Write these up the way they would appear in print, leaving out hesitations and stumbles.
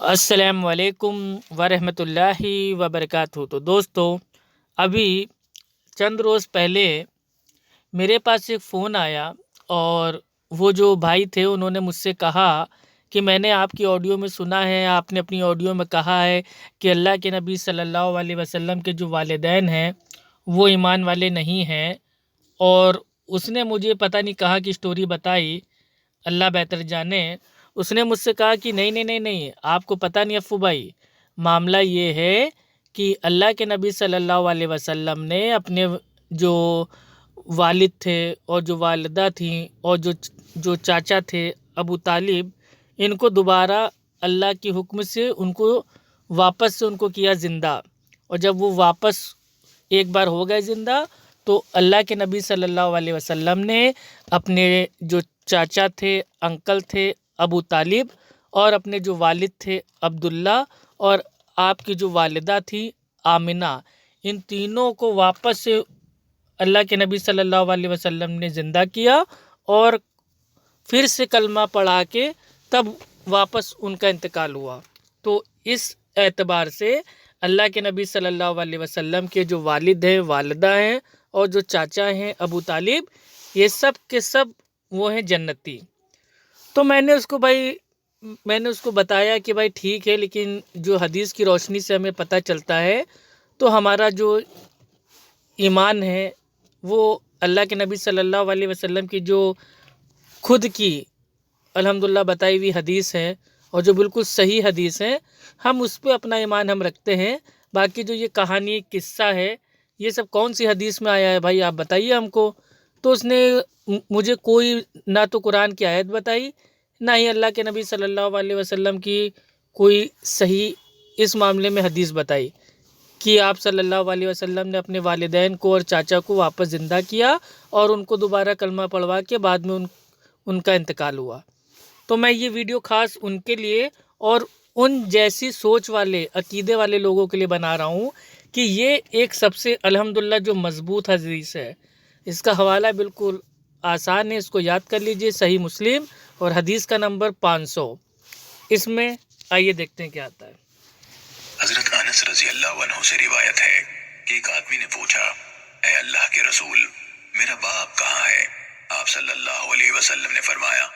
السلام علیکم ورحمۃ اللہ وبرکاتہ۔ تو دوستو، ابھی چند روز پہلے میرے پاس ایک فون آیا اور وہ جو بھائی تھے انہوں نے مجھ سے کہا کہ میں نے آپ کی آڈیو میں سنا ہے، آپ نے اپنی آڈیو میں کہا ہے کہ اللہ کے نبی صلی اللہ علیہ وسلم کے جو والدین ہیں وہ ایمان والے نہیں ہیں، اور اس نے مجھے پتہ نہیں کہا کہ اسٹوری بتائی، اللہ بہتر جانے۔ اس نے مجھ سے کہا کہ نہیں، آپ کو پتہ نہیں افو بھائی، معاملہ یہ ہے کہ اللہ کے نبی صلی اللہ علیہ وسلم نے اپنے جو والد تھے اور جو والدہ تھیں اور جو چاچا تھے ابو طالب، ان کو دوبارہ اللہ کی حکم سے ان کو واپس سے ان کو کیا زندہ، اور جب وہ واپس ایک بار ہو گئے زندہ تو اللہ کے نبی صلی اللہ علیہ وسلم نے اپنے جو چاچا تھے، انکل تھے ابو طالب، اور اپنے جو والد تھے عبداللہ، اور آپ کی جو والدہ تھی آمنہ، ان تینوں کو واپس سے اللہ کے نبی صلی اللہ علیہ وسلم نے زندہ کیا، اور پھر سے کلمہ پڑھا کے تب واپس ان کا انتقال ہوا۔ تو اس اعتبار سے اللہ کے نبی صلی اللہ علیہ وسلم کے جو والد ہیں، والدہ ہیں، اور جو چاچا ہیں ابو طالب، یہ سب کے سب وہ ہیں جنتی۔ تو میں نے اس کو بتایا کہ بھائی ٹھیک ہے، لیکن جو حدیث کی روشنی سے ہمیں پتہ چلتا ہے تو ہمارا جو ایمان ہے وہ اللہ کے نبی صلی اللہ علیہ وسلم کی جو خود کی الحمدللہ بتائی ہوئی حدیث ہے، اور جو بالکل صحیح حدیث ہے، ہم اس پہ اپنا ایمان ہم رکھتے ہیں۔ باقی جو یہ کہانی قصہ ہے، یہ سب کون سی حدیث میں آیا ہے بھائی، آپ بتائیے ہم کو۔ تو اس نے مجھے کوئی نہ تو قرآن کی آیت بتائی، نہ ہی اللہ کے نبی صلی اللہ علیہ وسلم کی کوئی صحیح اس معاملے میں حدیث بتائی کہ آپ صلی اللہ علیہ وسلم نے اپنے والدین کو اور چاچا کو واپس زندہ کیا اور ان کو دوبارہ کلمہ پڑھوا کے بعد میں ان کا انتقال ہوا۔ تو میں یہ ویڈیو خاص ان کے لیے اور ان جیسی سوچ والے عقیدے والے لوگوں کے لیے بنا رہا ہوں کہ یہ ایک سب سے الحمدللہ جو مضبوط حدیث ہے، اس کا حوالہ بالکل آسان ہے، اس کو یاد کر لیجئے، صحیح مسلم اور حدیث کا نمبر 500۔ اس میں آئیے دیکھتے ہیں کیا آتا ہے۔ حضرت انس رضی اللہ عنہ سے روایت ہے کہ ایک آدمی نے پوچھا، اے اللہ کے رسول، میرا باپ کہاں ہے؟ آپ صلی اللہ علیہ وسلم نے فرمایا،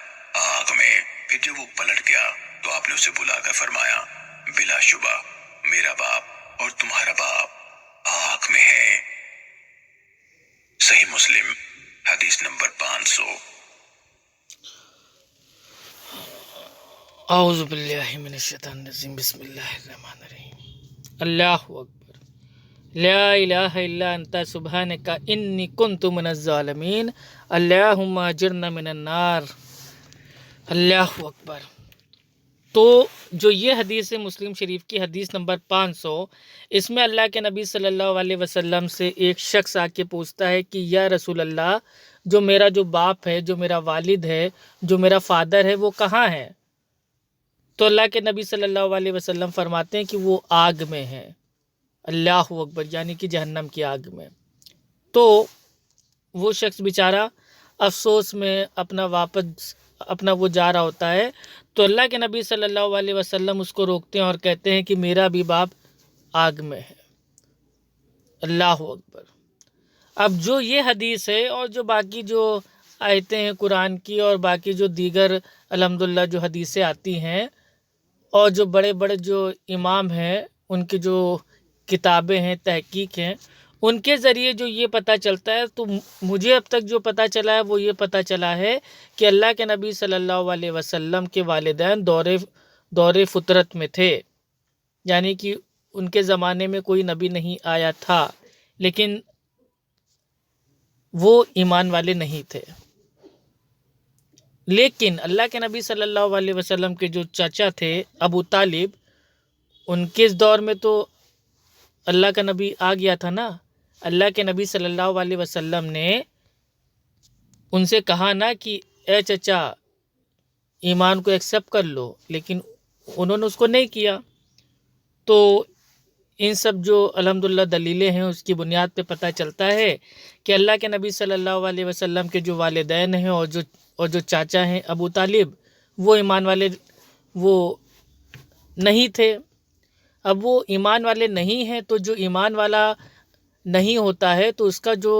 آگ میں۔ پھر جب وہ پلٹ گیا تو آپ نے اسے بلا کر فرمایا، بلا شبہ میرا باپ اور تمہارا باپ آگ میں ہے۔ صحیح مسلم حدیث نمبر 500۔ اعوذ باللہ من الشیطان الرجیم، بسم اللہ الرحمن الرحیم۔ اللہ اکبر، لا الہ الا انت سبحانک انی کنت من الظالمین، اللہم اجرنا من النار۔ اللہ اکبر۔ تو جو یہ حدیث ہے مسلم شریف کی حدیث نمبر 500، اس میں اللہ کے نبی صلی اللہ علیہ وسلم سے ایک شخص آ کے پوچھتا ہے کہ یا رسول اللہ، جو میرا جو باپ ہے، جو میرا والد ہے، جو میرا فادر ہے، وہ کہاں ہے؟ تو اللہ کے نبی صلی اللہ علیہ وسلم فرماتے ہیں کہ وہ آگ میں ہے۔ اللہ اکبر، یعنی کہ جہنم کی آگ میں۔ تو وہ شخص بیچارہ افسوس میں اپنا وہ جا رہا ہوتا ہے، تو اللہ کے نبی صلی اللہ علیہ وسلم اس کو روکتے ہیں اور کہتے ہیں کہ میرا بھی باپ آگ میں ہے۔ اللہ اکبر۔ اب جو یہ حدیث ہے اور جو باقی جو آیتیں ہیں قرآن کی اور باقی جو دیگر الحمدللہ جو حدیثیں آتی ہیں، اور جو بڑے بڑے جو امام ہیں ان کی جو کتابیں ہیں، تحقیق ہیں، ان کے ذریعے جو یہ پتہ چلتا ہے، تو مجھے اب تک جو پتہ چلا ہے وہ یہ پتہ چلا ہے کہ اللہ کے نبی صلی اللہ علیہ وسلم کے والدین دور فطرت میں تھے، یعنی کہ ان کے زمانے میں کوئی نبی نہیں آیا تھا، لیکن وہ ایمان والے نہیں تھے۔ لیکن اللہ کے نبی صلی اللہ علیہ وسلم کے جو چاچا تھے ابو طالب، ان کے دور میں تو اللہ کا نبی آ گیا تھا نا۔ اللہ کے نبی صلی اللہ علیہ وسلم نے ان سے کہا نا کہ اے چچا، ایمان کو ایکسیپٹ کر لو، لیکن انہوں نے اس کو نہیں کیا۔ تو ان سب جو الحمدللہ دلیلیں ہیں اس کی بنیاد پہ پتہ چلتا ہے کہ اللہ کے نبی صلی اللہ علیہ وسلم کے جو والدین ہیں اور جو چاچا ہیں ابو طالب، وہ ایمان والے، وہ نہیں تھے، اب وہ ایمان والے نہیں ہیں، تو جو ایمان والا نہیں ہوتا ہے تو اس کا جو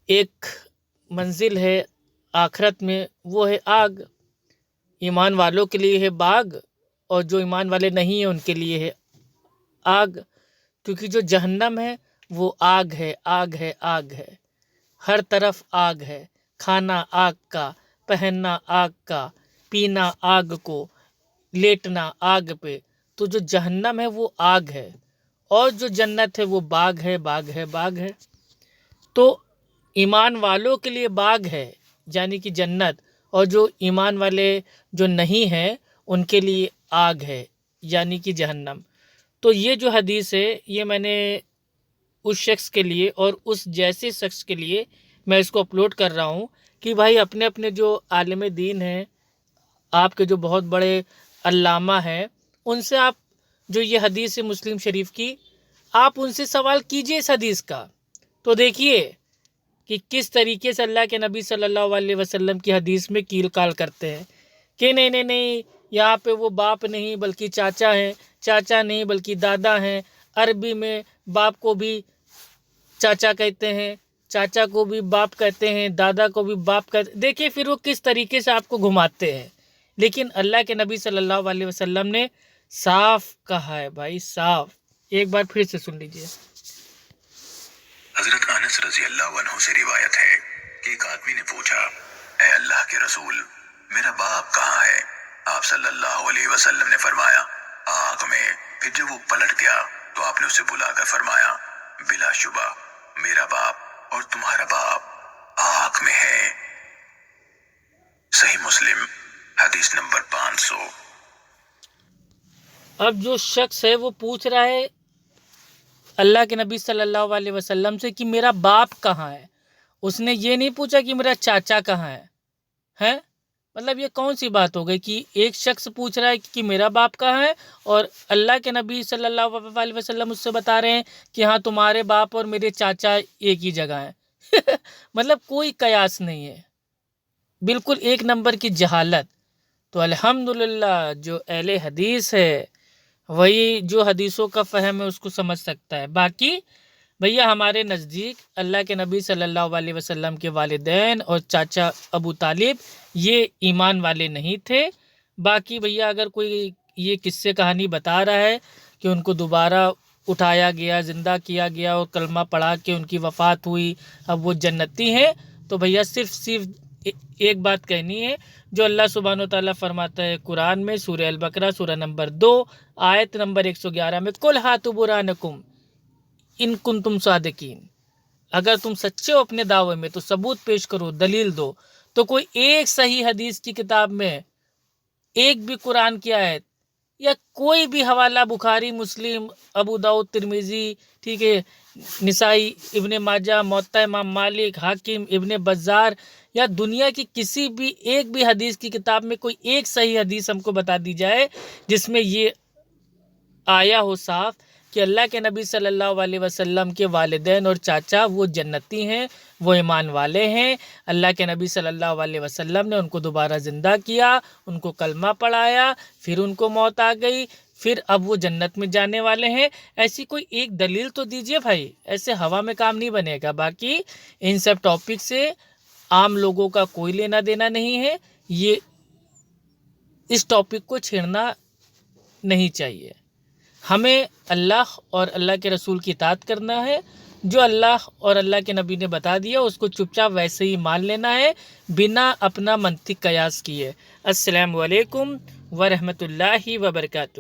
ایک منزل ہے آخرت میں وہ ہے آگ. ایمان والوں کے لیے ہے باغ، اور جو ایمان والے نہیں ہیں ان کے لیے ہے آگ. کیونکہ جو جہنم ہے وہ آگ ہے، آگ ہے، آگ ہے، ہر طرف آگ ہے. کھانا آگ کا، پہننا آگ کا، پینا آگ کو، لیٹنا آگ پہ. تو جو جہنم ہے وہ آگ ہے، اور جو جنت ہے وہ باغ ہے، باغ ہے، باغ ہے. تو ایمان والوں کے لیے باغ ہے یعنی کہ جنت، اور جو ایمان والے جو نہیں ہیں ان کے لیے آگ ہے یعنی کہ جہنم. تو یہ جو حدیث ہے یہ میں نے اس شخص کے لیے اور اس جیسے شخص کے لیے میں اس کو اپلوڈ کر رہا ہوں کہ بھائی اپنے اپنے جو عالم دین ہیں، آپ کے جو بہت بڑے علامہ ہیں، ان سے آپ جو یہ حدیث ہے مسلم شریف کی، آپ ان سے سوال کیجئے اس حدیث کا. تو دیکھیے کہ کس طریقے سے اللہ کے نبی صلی اللہ علیہ وسلم کی حدیث میں کیل کال کرتے ہیں کہ نہیں نہیں نہیں، یہاں پہ وہ باپ نہیں بلکہ چاچا ہیں، چاچا نہیں بلکہ دادا ہیں. عربی میں باپ کو بھی چاچا کہتے ہیں، چاچا کو بھی باپ کہتے ہیں، دادا کو بھی باپ کہتے ہیں. دیکھیے پھر وہ کس طریقے سے آپ کو گھماتے ہیں. لیکن اللہ کے نبی صلی اللہ علیہ وسلم نے صاف کہا ہے بھائی، صاف. ایک بار پھر سے سن لیجئے. حضرت انس رضی اللہ عنہ سے روایت ہے کہ ایک آدمی نے پوچھا، اے اللہ کے رسول، میرا باپ کہاں ہے؟ آپ صلی اللہ علیہ وسلم نے فرمایا، آگ میں. پھر جب وہ پلٹ گیا تو آپ نے اسے بلا کر فرمایا، بلا شبہ میرا باپ اور تمہارا باپ آگ میں ہے. صحیح مسلم حدیث نمبر 500. اب جو شخص ہے وہ پوچھ رہا ہے اللہ کے نبی صلی اللہ علیہ وسلم سے کہ میرا باپ کہاں ہے. اس نے یہ نہیں پوچھا کہ میرا چاچا کہاں ہے. مطلب یہ کون سی بات ہو گئی کہ ایک شخص پوچھ رہا ہے کہ میرا باپ کہاں ہے، اور اللہ کے نبی صلی اللہ علیہ وسلم اس سے بتا رہے ہیں کہ ہاں تمہارے باپ اور میرے چاچا ایک ہی جگہ ہیں. مطلب کوئی قیاس نہیں ہے، بالکل ایک نمبر کی جہالت. تو الحمدللہ جو اہل حدیث ہے وہی جو حدیثوں کا فہم ہے اس کو سمجھ سکتا ہے. باقی بھیا ہمارے نزدیک اللہ کے نبی صلی اللہ علیہ وسلم کے والدین اور چاچا ابو طالب یہ ایمان والے نہیں تھے. باقی بھیا اگر کوئی یہ قصے کہانی بتا رہا ہے کہ ان کو دوبارہ اٹھایا گیا، زندہ کیا گیا اور کلمہ پڑھا کے ان کی وفات ہوئی، اب وہ جنتی ہیں، تو بھیا صرف ایک بات کہنی ہے جو اللہ سبحانہ وتعالیٰ فرماتا ہے قرآن میں سورہ البقرہ سورہ نمبر 2 آیت نمبر 111 میں، قُلْ هَاتُوا بُرْهَانَكُمْ ان کنتم صادقین. اگر تم سچے ہو اپنے دعوے میں تو ثبوت پیش کرو، دلیل دو. تو کوئی ایک صحیح حدیث کی کتاب میں ایک بھی قرآن کی آیت یا کوئی بھی حوالہ بخاری، مسلم، ابو داؤد، ترمذی، ٹھیک ہے، نسائی، ابن ماجہ، موطا امام مالک، حاکم، ابن بزار، یا دنیا کی کسی بھی ایک بھی حدیث کی کتاب میں کوئی ایک صحیح حدیث ہم کو بتا دی جائے جس میں یہ آیا ہو صاف کہ اللہ کے نبی صلی اللہ علیہ وسلم کے والدین اور چاچا وہ جنتی ہیں، وہ ایمان والے ہیں. اللہ کے نبی صلی اللہ علیہ وسلم نے ان کو دوبارہ زندہ کیا، ان کو کلمہ پڑھایا، پھر ان کو موت آ گئی، پھر اب وہ جنت میں جانے والے ہیں. ایسی کوئی ایک دلیل تو دیجئے بھائی، ایسے ہوا میں کام نہیں بنے گا. باقی ان سب ٹاپک سے عام لوگوں کا کوئی لینا دینا نہیں ہے، یہ اس ٹاپک کو چھیڑنا نہیں چاہیے. ہمیں اللہ اور اللہ کے رسول کی اطاعت کرنا ہے. جو اللہ اور اللہ کے نبی نے بتا دیا اس کو چپ چاپ ویسے ہی مان لینا ہے بنا اپنا منطق قیاس کیے. السلام علیکم ورحمۃ اللہ وبرکاتہ.